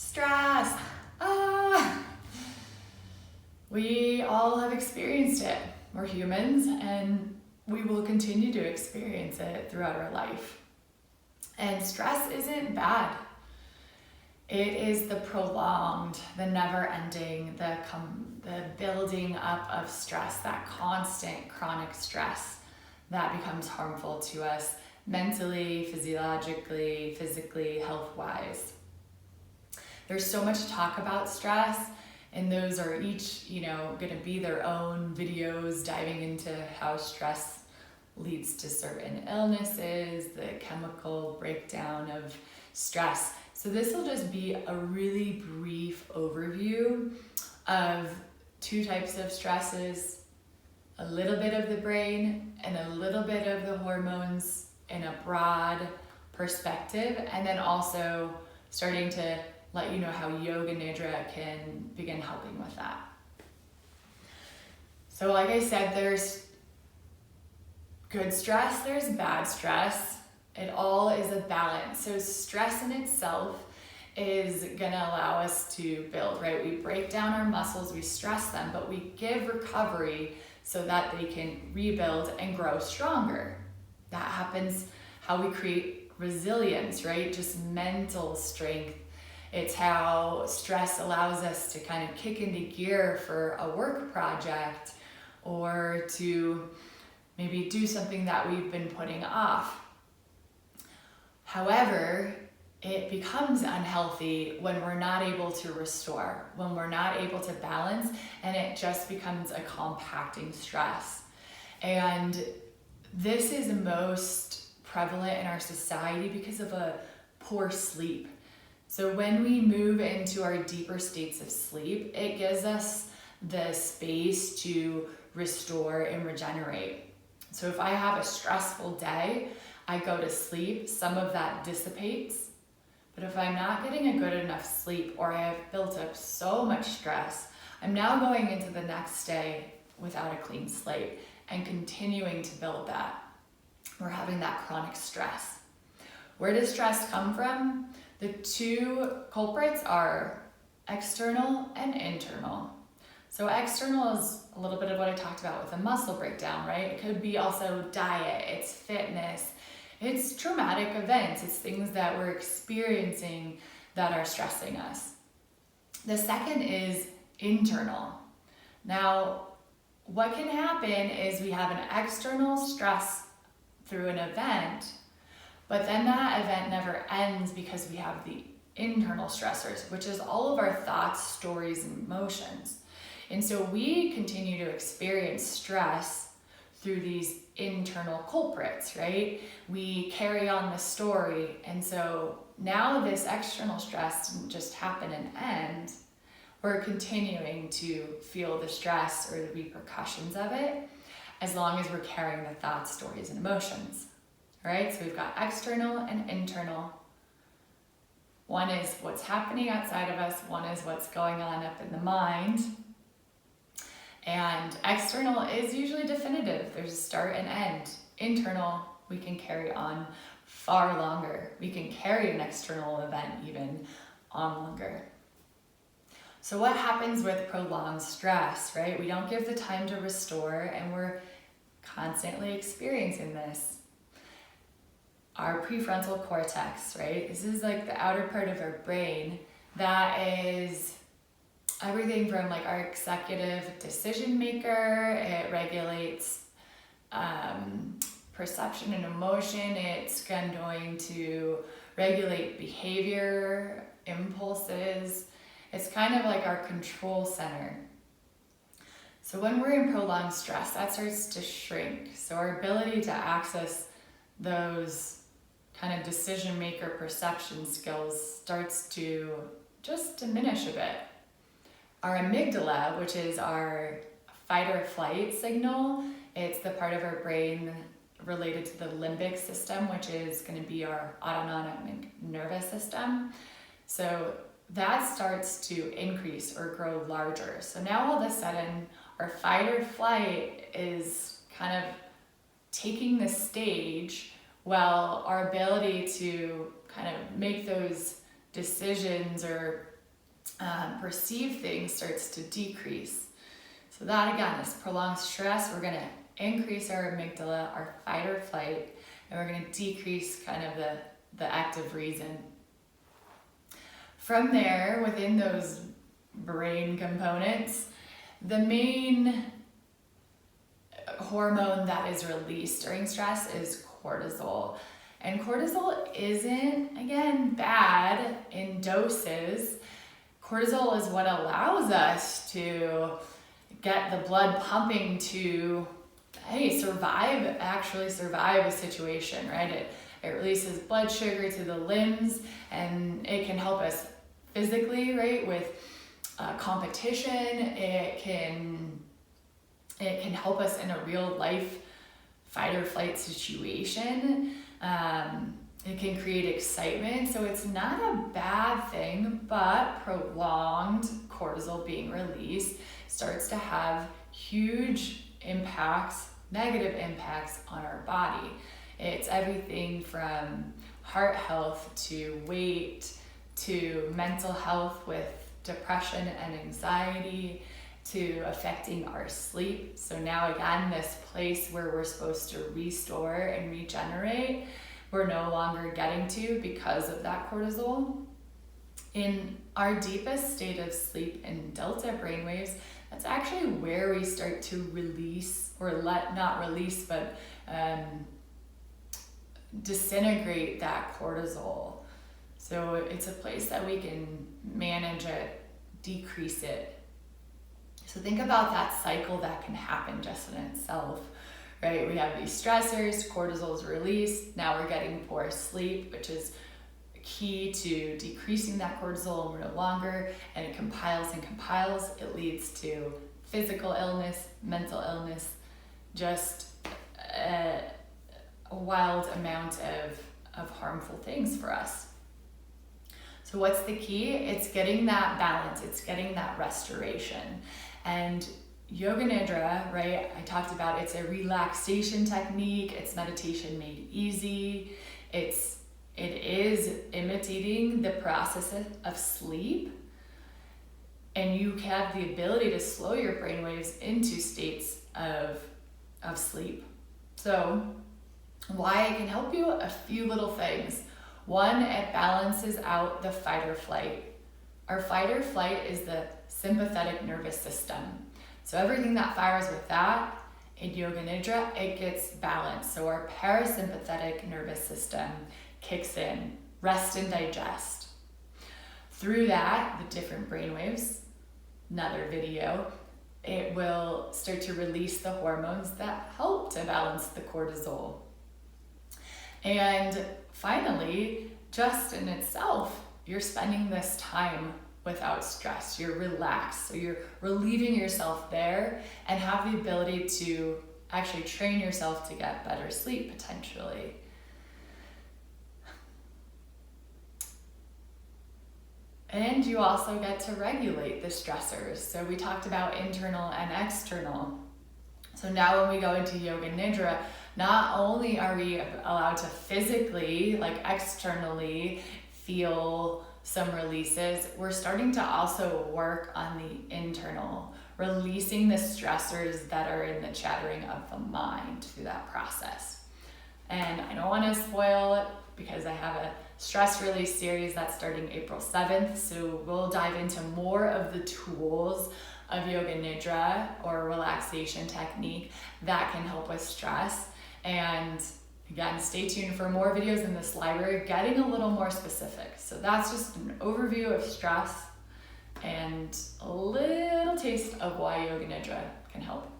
Stress. We all have experienced it. We're humans and we will continue to experience it throughout our life. And stress isn't bad. It is the prolonged, the never-ending, the building up of stress, that constant chronic stress that becomes harmful to us mentally, physiologically, physically, health-wise. There's so much talk about stress, and those are each, going to be their own videos diving into how stress leads to certain illnesses, the chemical breakdown of stress. So this will just be a really brief overview of two types of stresses, a little bit of the brain and a little bit of the hormones in a broad perspective, and then also starting to let you know how yoga nidra can begin helping with that. So like I said, there's good stress, there's bad stress. It all is a balance. So stress in itself is gonna allow us to build, right? We break down our muscles, we stress them, but we give recovery so that they can rebuild and grow stronger. That happens how we create resilience, right? Just mental strength. It's how stress allows us to kind of kick into gear for a work project or to maybe do something that we've been putting off. However, it becomes unhealthy when we're not able to restore, when we're not able to balance, and it just becomes a compacting stress. And this is most prevalent in our society because of a poor sleep. So when we move into our deeper states of sleep, it gives us the space to restore and regenerate. So if I have a stressful day, I go to sleep, some of that dissipates. But if I'm not getting a good enough sleep or I have built up so much stress, I'm now going into the next day without a clean slate and continuing to build that. We're having that chronic stress. Where does stress come from? The two culprits are external and internal. So external is a little bit of what I talked about with the muscle breakdown, right? It could be also diet, it's fitness, it's traumatic events, it's things that we're experiencing that are stressing us. The second is internal. Now, what can happen is we have an external stress through an event, but then that event never ends because we have the internal stressors, which is all of our thoughts, stories, and emotions. And so we continue to experience stress through these internal culprits, right? We carry on the story. And so now this external stress didn't just happen and end. We're continuing to feel the stress or the repercussions of it as long as we're carrying the thoughts, stories, and emotions. All right, so we've got external and internal. One is what's happening outside of us. One is what's going on up in the mind. And external is usually definitive. There's a start and end. Internal, we can carry on far longer. We can carry an external event even on longer. So what happens with prolonged stress, right? We don't give the time to restore and we're constantly experiencing this. Our prefrontal cortex, right? This is like the outer part of our brain that is everything from like our executive decision maker. It regulates perception and emotion. It's going to regulate behavior, impulses. It's kind of like our control center. So when we're in prolonged stress, that starts to shrink. So our ability to access those kind of decision maker perception skills starts to just diminish a bit. Our amygdala, which is our fight or flight signal, it's the part of our brain related to the limbic system, which is going to be our autonomic nervous system. So that starts to increase or grow larger. So now all of a sudden, our fight or flight is kind of taking the stage while our ability to kind of make those decisions or perceive things starts to decrease. So that again is prolonged stress. We're gonna increase our amygdala, our fight or flight, and we're gonna decrease kind of the active reason. From there, within those brain components, the main hormone that is released during stress is cortisol. And cortisol isn't, again, bad in doses. Cortisol is what allows us to get the blood pumping to, survive a situation, right? It releases blood sugar to the limbs, and it can help us physically, right, with competition. It can help us in a real life fight or flight situation. It can create excitement, so it's not a bad thing, but prolonged cortisol being released starts to have huge impacts, negative impacts on our body. It's everything from heart health to weight to mental health with depression and anxiety to affecting our sleep. So now again, this place where we're supposed to restore and regenerate, we're no longer getting to because of that cortisol. In our deepest state of sleep in delta brainwaves, that's actually where we start to release, or not release, but disintegrate that cortisol. So it's a place that we can manage it, decrease it. So think about that cycle that can happen just in itself, right? We have these stressors, cortisol is released, now we're getting poor sleep, which is key to decreasing that cortisol, and we're no longer, and it compiles and compiles. It leads to physical illness, mental illness, just a wild amount of harmful things for us. So what's the key? It's getting that balance, it's getting that restoration. And Yoga Nidra, right, I talked about, it's a relaxation technique, it's meditation made easy, it is imitating the process of sleep, and you have the ability to slow your brainwaves into states of sleep. So why it can help you? A few little things. One, it balances out the fight or flight. Our fight or flight is the sympathetic nervous system. So everything that fires with that, in Yoga Nidra, it gets balanced. So our parasympathetic nervous system kicks in, rest and digest. Through that, the different brainwaves, another video, it will start to release the hormones that help to balance the cortisol. And finally, just in itself, you're spending this time without stress, you're relaxed, so you're relieving yourself there and have the ability to actually train yourself to get better sleep potentially. And you also get to regulate the stressors. So we talked about internal and external. So now when we go into Yoga Nidra, not only are we allowed to physically, like externally, feel some releases, we're starting to also work on the internal, releasing the stressors that are in the chattering of the mind through that process. And I don't want to spoil it because I have a stress release series that's starting April 7th. So we'll dive into more of the tools of Yoga Nidra or relaxation technique that can help with stress. And again, stay tuned for more videos in this library, getting a little more specific. So that's just an overview of stress and a little taste of why Yoga Nidra can help.